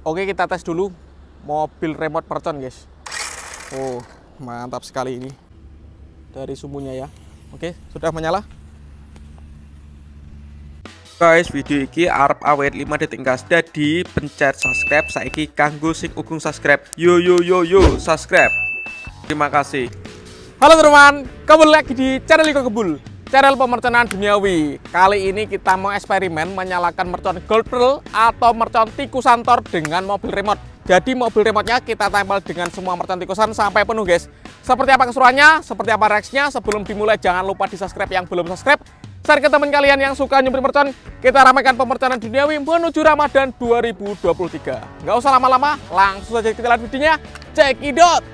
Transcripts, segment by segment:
Oke, kita tes dulu mobil remote mercon, guys. Oh, mantap sekali ini. Dari sumbunya ya. Oke, sudah menyala. Guys, video iki arep awet 5 detik gas. Dadi pencet subscribe saiki kanggo sing ugung subscribe. Yo subscribe. Terima kasih. Halo teman, kembali lagi di channel Iko Kebul, channel pemerconan duniawi. Kali ini kita mau eksperimen menyalakan mercon Gold Pearl atau mercon tikusan Thor dengan mobil remote. Jadi mobil remote-nya kita tempel dengan semua mercon tikusan sampai penuh, guys. Seperti apa keseruannya, seperti apa reaksinya, sebelum dimulai jangan lupa di subscribe yang belum subscribe. Share ke teman kalian yang suka nyumpit mercon. Kita ramaikan pemerconan duniawi menuju Ramadan 2023. Nggak usah lama-lama, langsung saja kita lihat videonya. Check it out.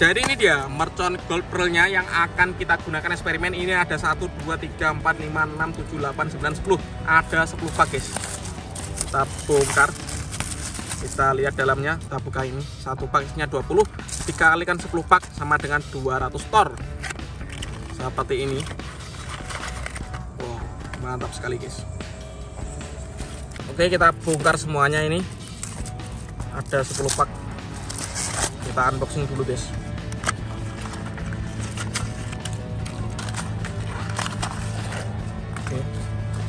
Jadi ini dia mercon Gold Pearl-nya yang akan kita gunakan eksperimen. Ini ada 1, 2, 3, 4, 5, 6, 7, 8, 9, 10. Ada 10 pak, guys. Kita bongkar. Kita lihat dalamnya, kita buka ini. Satu pak isinya 20, dikalikan 10 pak sama dengan 200 Thor. Seperti ini. Wow, mantap sekali, guys. Oke, kita bongkar semuanya ini. Ada 10 pak. Kita unboxing dulu, guys. Oke,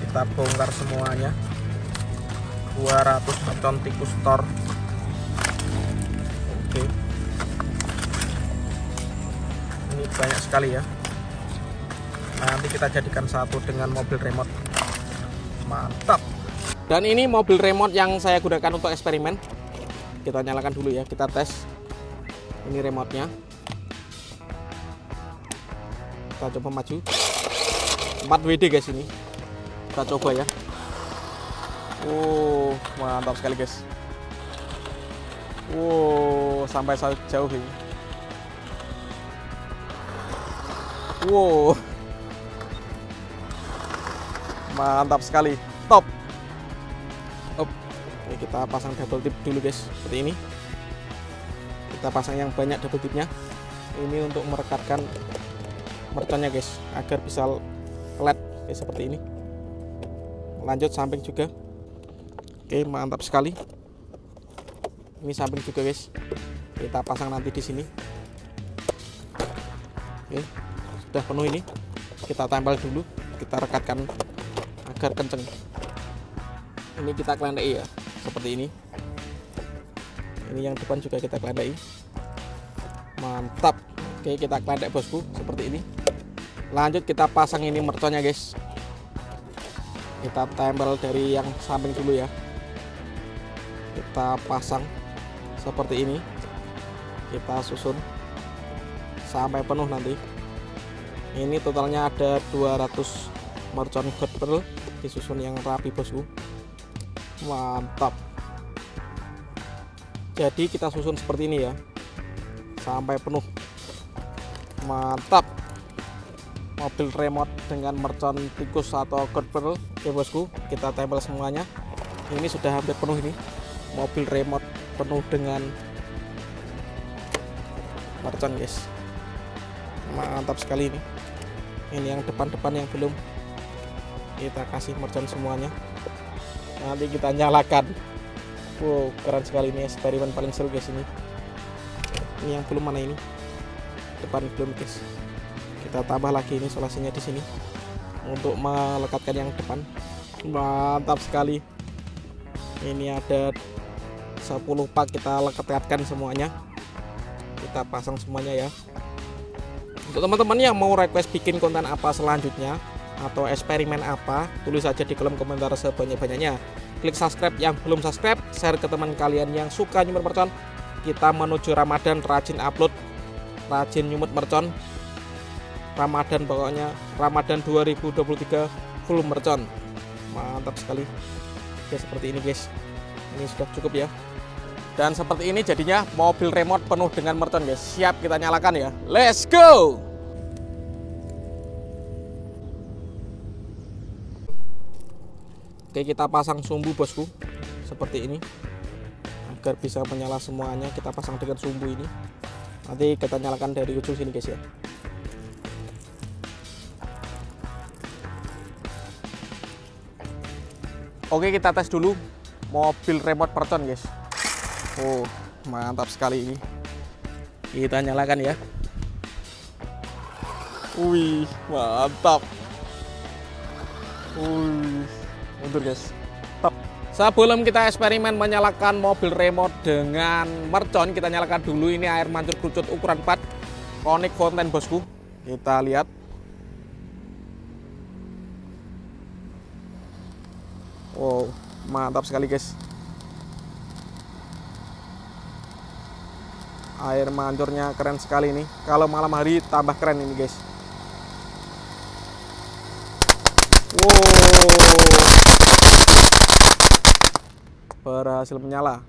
kita bongkar semuanya. 200 mercon tikus Thor. Oke, ini banyak sekali ya. Nanti kita jadikan satu dengan mobil remote. Mantap. Dan ini mobil remote yang saya gunakan untuk eksperimen. Kita nyalakan dulu ya, kita tes. Ini remote-nya. Kita coba maju. 4 WD, guys, ini. Kita coba ya. Mantap sekali, guys. Sampai jauh ini. Mantap sekali. Top. Oke, kita pasang double tip dulu, guys. Seperti ini. Kita pasang yang banyak double tipnya. Ini untuk merekatkan merconnya, guys, agar bisa LED, guys, seperti ini. Lanjut samping juga. Oke, mantap sekali. Ini samping juga, guys. Kita pasang nanti di sini. Oke, sudah penuh ini. Kita tempel dulu. Kita rekatkan agar kenceng. Ini kita kelandai ya, seperti ini. Ini yang depan juga kita kelandai. Mantap. Oke, kita kelandai, bosku, seperti ini. Lanjut kita pasang ini merconnya, guys. Kita tempel dari yang samping dulu ya. Kita pasang seperti ini. Kita susun sampai penuh nanti. Ini totalnya ada 200 mercon Gold Pearl, disusun yang rapi, bosku. Mantap. Jadi kita susun seperti ini ya, sampai penuh. Mantap. Mobil remote dengan mercon tikus atau Gold Pearl. Oke, bosku, kita tempel semuanya. Ini sudah hampir penuh ini. Mobil remote penuh dengan mercon, guys. Mantap sekali ini. Ini yang depan-depan yang belum. Kita kasih mercon semuanya. Nanti kita nyalakan. Wow, keren sekali ini, eksperimen paling seru, guys, ini. Ini yang belum, mana ini? Depan belum, guys. Kita tambah lagi ini isolasinya di sini untuk melekatkan yang depan. Mantap sekali. Ini ada 10 pak, kita lekatkan semuanya. Kita pasang semuanya ya. Untuk teman-teman yang mau request bikin konten apa selanjutnya atau eksperimen apa, tulis aja di kolom komentar sebanyak-banyaknya. Klik subscribe yang belum subscribe, share ke teman kalian yang suka nyumut mercon. Kita menuju Ramadan, rajin upload, rajin nyumut mercon. Ramadan, pokoknya Ramadan 2023 full mercon. Mantap sekali. Oke, seperti ini, guys. Ini sudah cukup ya. Dan seperti ini jadinya mobil remote penuh dengan mercon, guys. Siap kita nyalakan ya. Let's go. Oke, kita pasang sumbu, bosku, seperti ini. Agar bisa menyala semuanya, kita pasang dengan sumbu ini. Nanti kita nyalakan dari ujung sini, guys ya. Oke, kita tes dulu mobil remote mercon, guys. Oh, mantap sekali ini. Kita nyalakan ya. Wih, mantap. Wih, mundur guys. Top. Sebelum kita eksperimen menyalakan mobil remote dengan mercon, kita nyalakan dulu ini air mancur kerucut ukuran 4 Konik Fountain bosku. Kita lihat. Wow, mantap sekali guys. Air mancurnya keren sekali nih. Kalau malam hari tambah keren ini guys. Wow, berhasil menyala.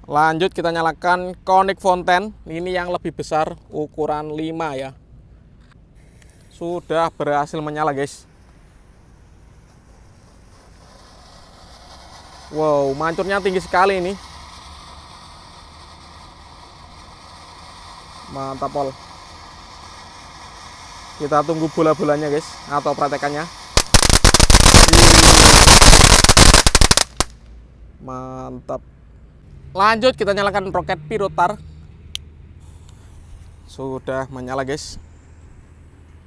Lanjut kita nyalakan Konik Fountain. Ini yang lebih besar, ukuran 5 ya. Sudah berhasil menyala guys. Wow, mancurnya tinggi sekali ini. Mantap pol. Kita tunggu bola-bolanya guys, atau praktekannya. Mantap. Lanjut kita nyalakan roket pirotar. Sudah menyala guys.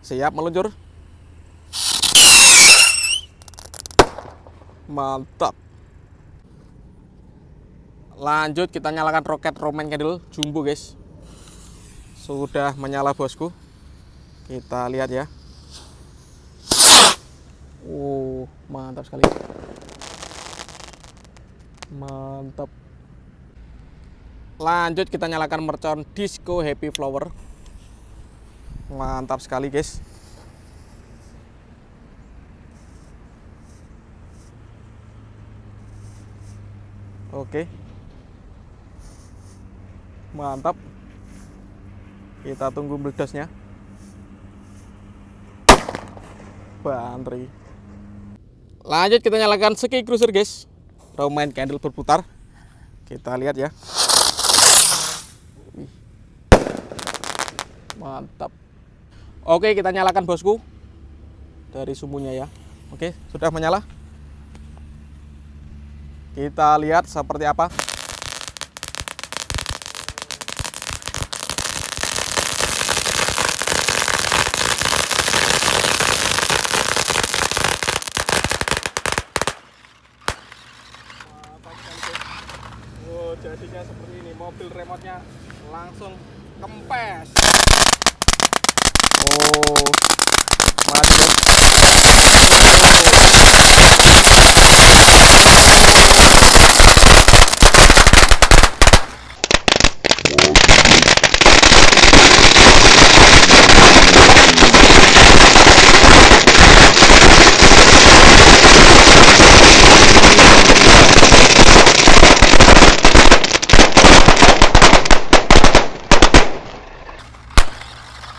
Siap meluncur. Mantap. Lanjut kita nyalakan roket Roman Candle jumbo guys. Sudah menyala bosku. Kita lihat ya. Mantap sekali. Mantap. Lanjut kita nyalakan mercon Disco Happy Flower. Mantap sekali guys. Oke. Mantap. Kita tunggu meledasnya. Bantri. Lanjut kita nyalakan Ski Cruiser guys. Roman Candle berputar. Kita lihat ya. Mantap. Oke, kita nyalakan bosku. Dari sumbunya ya. Oke, sudah menyala. Kita lihat seperti apa. Jadinya seperti ini, mobil remote-nya langsung kempes. Mantap.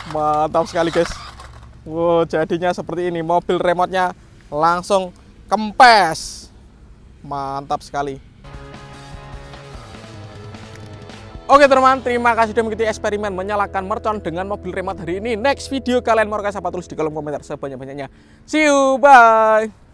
Mantap sekali guys. Wow, jadinya seperti ini, mobil remote-nya langsung kempes. Mantap sekali. Oke teman-teman, terima kasih sudah mengikuti eksperimen menyalakan mercon dengan mobil remote hari ini. Next video kalian mau request apa, tulis di kolom komentar sebanyak-banyaknya. See you, bye.